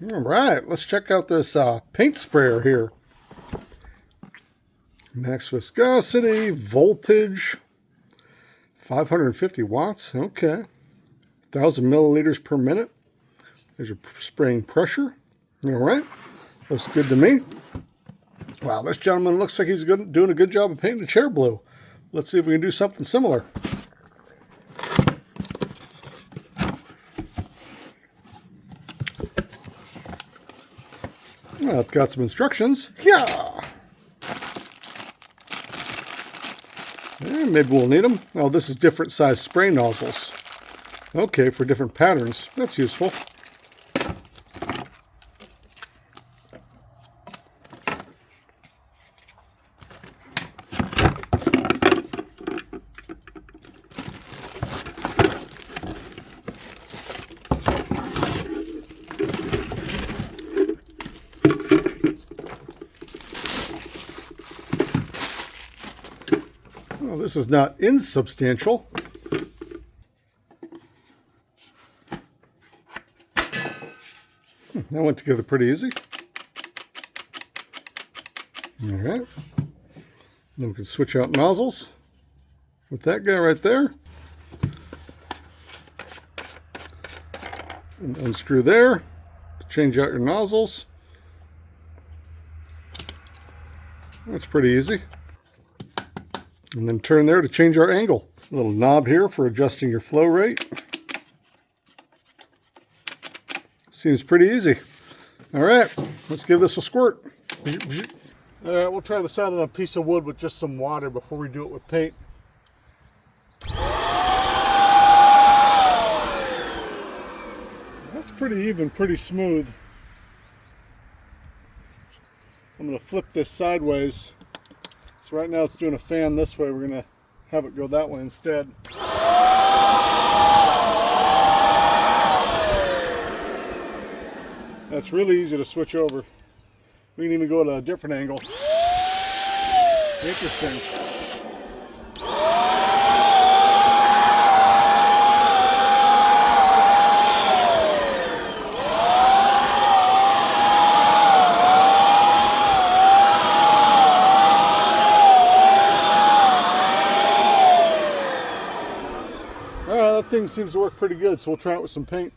All right, let's check out this paint sprayer here. Max viscosity, voltage, 550 watts. Okay. 1,000 milliliters per minute. There's your spraying pressure. All right. Looks good to me. Wow, this gentleman looks like he's doing a good job of painting the chair blue. Let's see if we can do something similar. Well, it's got some instructions. Yeah. And maybe we'll need them. Oh, this is different size spray nozzles. Okay, for different patterns. That's useful. Well, this is not insubstantial. That went together pretty easy. All right. Then we can switch out nozzles with that guy right there. And unscrew there to change out your nozzles. That's pretty easy. And then turn there to change our angle. A little knob here for adjusting your flow rate. Seems pretty easy. All right, let's give this a squirt. All right, we'll try this out on a piece of wood with just some water before we do it with paint. That's pretty even, pretty smooth. I'm going to flip this sideways. So right now it's doing a fan this way. We're going to have it go that way instead. That's really easy to switch over. We can even go to a different angle. Interesting. Alright, that thing seems to work pretty good, so we'll try it with some paint.